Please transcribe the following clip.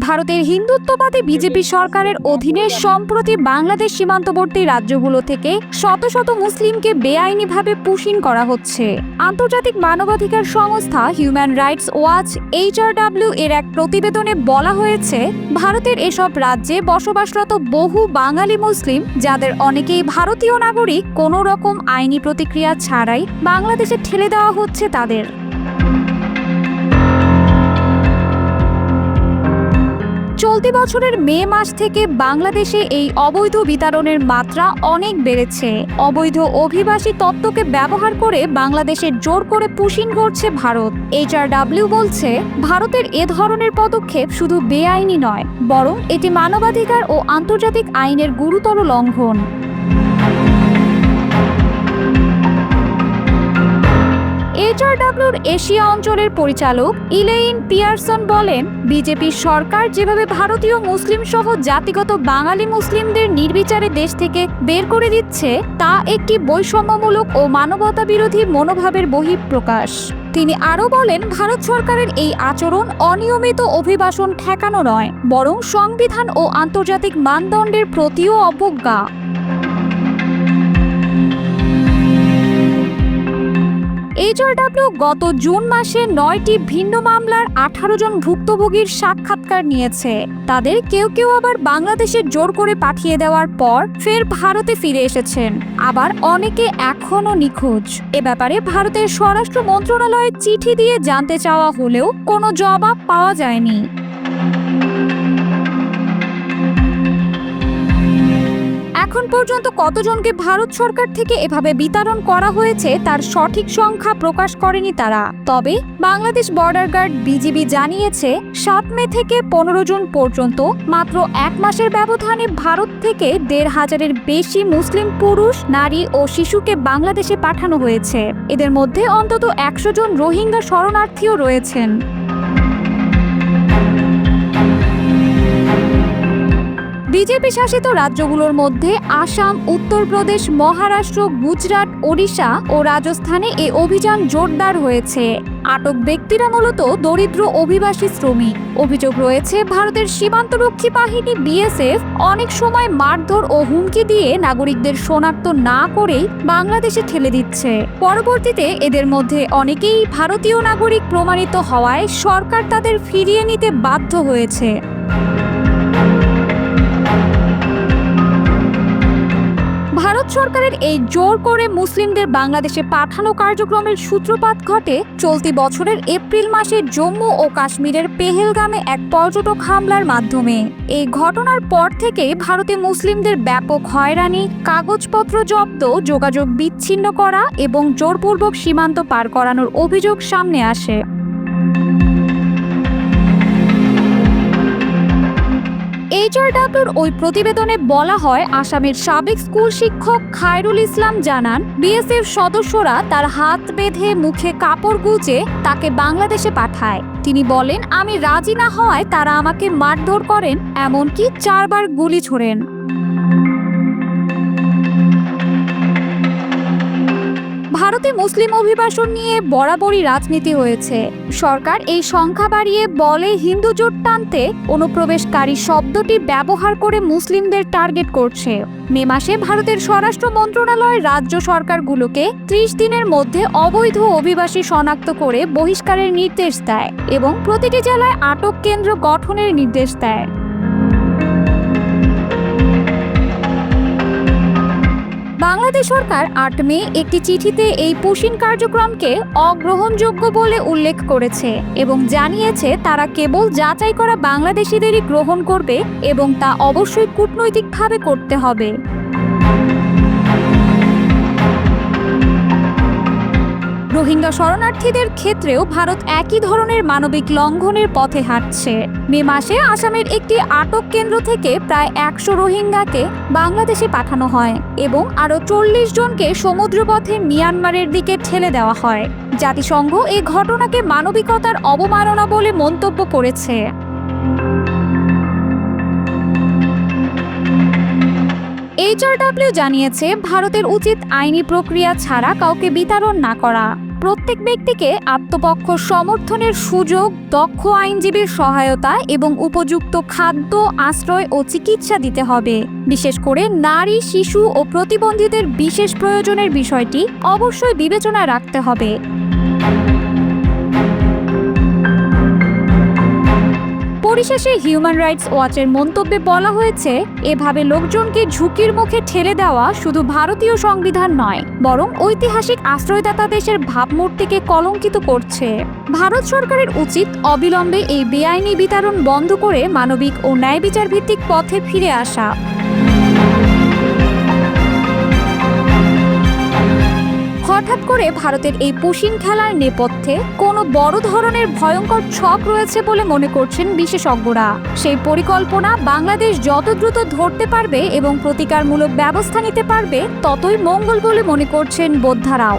ভারতের হিন্দুত্ববাদী বিজেপি সরকারের অধীনে সম্প্রতি বাংলাদেশ সীমান্তবর্তী রাজ্যগুলো থেকে শত শত মুসলিমকে বেআইনিভাবে পুশিং করা হচ্ছে। আন্তর্জাতিক মানবাধিকার সংস্থা হিউম্যান রাইটস ওয়াচ HRW এর এক প্রতিবেদনে বলা হয়েছে, ভারতের এসব রাজ্যে বসবাসরত বহু বাঙালি মুসলিম, যাদের অনেকেই ভারতীয় নাগরিক, কোনো রকম আইনি প্রতিক্রিয়া ছাড়াই বাংলাদেশে ঠেলে দেওয়া হচ্ছে তাদের। চলতি বছরের মে মাস থেকে বাংলাদেশে এই অবৈধ বিতাড়নের মাত্রা অনেক বেড়েছে। অবৈধ অভিবাসী তত্ত্বকে ব্যবহার করে বাংলাদেশে জোর করে পুশিং করছে ভারত। HRW বলছে, ভারতের এ ধরনের পদক্ষেপ শুধু বেআইনি নয়, বরং এটি মানবাধিকার ও আন্তর্জাতিক আইনের গুরুতর লঙ্ঘন। HRWর এশিয়া অঞ্চলের পরিচালক ইলেইন পিয়ারসন বলেন, বিজেপি সরকার যেভাবে ভারতীয় মুসলিম সহ জাতিগত বাঙালি মুসলিমদের নির্বিচারে দেশ থেকে বের করে দিচ্ছে, তা একটি বৈষম্যমূলক ও মানবতা বিরোধী মনোভাবের বহিঃপ্রকাশ। তিনি আরও বলেন, ভারত সরকারের এই আচরণ অনিয়মিত অভিবাসন ঠেকানো নয়, বরং সংবিধান ও আন্তর্জাতিক মানদণ্ডের প্রতিও অবজ্ঞা। HRW গত জুন মাসে 9টি ভিন্ন মামলার 18 জন ভুক্তভোগীর সাক্ষাৎকার নিয়েছে। তাদের কেউ কেউ আবার বাংলাদেশে জোর করে পাঠিয়ে দেওয়ার পর ফের ভারতে ফিরে এসেছেন, আবার অনেকে এখনও নিখোঁজ। এ ব্যাপারে ভারতের স্বরাষ্ট্র মন্ত্রণালয়ে চিঠি দিয়ে জানতে চাওয়া হলেও কোনো জবাব পাওয়া যায়নি। এখন পর্যন্ত কতজনকে ভারত সরকার থেকে এভাবে বিতাড়ন করা হয়েছে তার সঠিক সংখ্যা প্রকাশ করেনি তারা। তবে বাংলাদেশ বর্ডার গার্ড BGB জানিয়েছে, 7 মে থেকে 15 জুন পর্যন্ত মাত্র 1 মাসের ব্যবধানে ভারত থেকে 1,500-এর বেশি মুসলিম পুরুষ, নারী ও শিশুকে বাংলাদেশে পাঠানো হয়েছে। এদের মধ্যে অন্তত 100 জন রোহিঙ্গা শরণার্থীও রয়েছেন। বিজেপি শাসিত রাজ্যগুলোর মধ্যে আসাম, উত্তরপ্রদেশ, মহারাষ্ট্র, গুজরাট, ওড়িশা ও রাজস্থানে এই অভিযান জোরদার হয়েছে। আটক ব্যক্তিরা মূলত দরিদ্র অভিবাসী শ্রমিক। অভিযোগ রয়েছে, ভারতের সীমান্তরক্ষী বাহিনী BSF অনেক সময় মারধর ও হুমকি দিয়ে নাগরিকদের শনাক্ত না করেই বাংলাদেশে ঠেলে দিচ্ছে। পরবর্তীতে এদের মধ্যে অনেকেই ভারতীয় নাগরিক প্রমাণিত হওয়ায় সরকার তাদের ফিরিয়ে নিতে বাধ্য হয়েছে। ভারত সরকারের এই জোর করে মুসলিমদের বাংলাদেশে পাঠানো কার্যক্রমের সূত্রপাত ঘটে চলতি বছরের এপ্রিল মাসে জম্মু ও কাশ্মীরের পেহেলগামে এক পর্যটক হামলার মাধ্যমে। এই ঘটনার পর থেকে ভারতে মুসলিমদের ব্যাপক হয়রানি, কাগজপত্র জব্দ, যোগাযোগ বিচ্ছিন্ন করা এবং জোরপূর্বক সীমান্ত পার করানোর অভিযোগ সামনে আসে। HRWর ওই প্রতিবেদনে বলা হয়, আসামের সাবেক স্কুল শিক্ষক খায়রুল ইসলাম জানান, BSF সদস্যরা তার হাত বেঁধে মুখে কাপড় গুজে তাকে বাংলাদেশে পাঠায়। তিনি বলেন, আমি রাজি না হওয়ায় তারা আমাকে মারধর করেন, এমনকি 4 বার গুলি ছোড়েন। ভারতে মুসলিম অভিবাসন নিয়ে বরাবরই রাজনীতি হয়েছে। সরকার এই সংখ্যা বাড়িয়ে বলে হিন্দু জোট টানতে অনুপ্রবেশকারী শব্দটি ব্যবহার করে মুসলিমদের টার্গেট করছে। মে মাসে ভারতের স্বরাষ্ট্র মন্ত্রণালয় রাজ্য সরকারগুলোকে 30 দিনের মধ্যে অবৈধ অভিবাসী শনাক্ত করে বহিষ্কারের নির্দেশ দেয় এবং প্রতিটি জেলায় আটক কেন্দ্র গঠনের নির্দেশ দেয়। বাংলাদেশ সরকার 8 মে একটি চিঠিতে এই পুশিং কার্যক্রমকে অগ্রহণযোগ্য বলে উল্লেখ করেছে এবং জানিয়েছে, তারা কেবল যাচাই করা বাংলাদেশিদেরই গ্রহণ করবে এবং তা অবশ্যই কূটনৈতিকভাবে করতে হবে। রোহিঙ্গা শরণার্থীদের ক্ষেত্রেও ভারত একই ধরনের মানবিক লঙ্ঘনের পথে হাঁটছে। মে মাসে আসামের একটি আটক কেন্দ্র থেকে প্রায় 100 রোহিঙ্গাকে বাংলাদেশে পাঠানো হয় এবং আরও 40 জনকে সমুদ্রপথে মিয়ানমারের দিকে ঠেলে দেওয়া হয়। জাতিসংঘ এই ঘটনাকে মানবিকতার অবমাননা বলে মন্তব্য করেছে। HRW জানিয়েছে, ভারতের উচিত আইনি প্রক্রিয়া ছাড়া কাউকে বিতাড়ন না করা। প্রত্যেক ব্যক্তিকে আত্মপক্ষ সমর্থনের সুযোগ, দক্ষ আইনজীবীর সহায়তা এবং উপযুক্ত খাদ্য, আশ্রয় ও চিকিৎসা দিতে হবে। বিশেষ করে নারী, শিশু ও প্রতিবন্ধীদের বিশেষ প্রয়োজনের বিষয়টি অবশ্যই বিবেচনায় রাখতে হবে। পরিশেষে হিউম্যান রাইটস ওয়াচের মন্তব্যে বলা হয়েছে, এভাবে লোকজনকে ঝুঁকির মুখে ঠেলে দেওয়া শুধু ভারতীয় সংবিধান নয়, বরং ঐতিহাসিক আশ্রয়দাতা দেশের ভাবমূর্তিকে কলঙ্কিত করছে। ভারত সরকারের উচিত অবিলম্বে এই বেআইনি বিতরণ বন্ধ করে মানবিক ও ন্যায়বিচার ভিত্তিক পথে ফিরে আসা। হঠাৎ করে ভারতের এই পুশিন খেলার নেপথ্যে কোনো বড় ধরনের ভয়ঙ্কর ছক রয়েছে বলে মনে করছেন বিশেষজ্ঞরা। সেই পরিকল্পনা বাংলাদেশ যত দ্রুত ধরতে পারবে এবং প্রতিকারমূলক ব্যবস্থা নিতে পারবে, ততই মঙ্গল বলে মনে করছেন বোদ্ধারাও।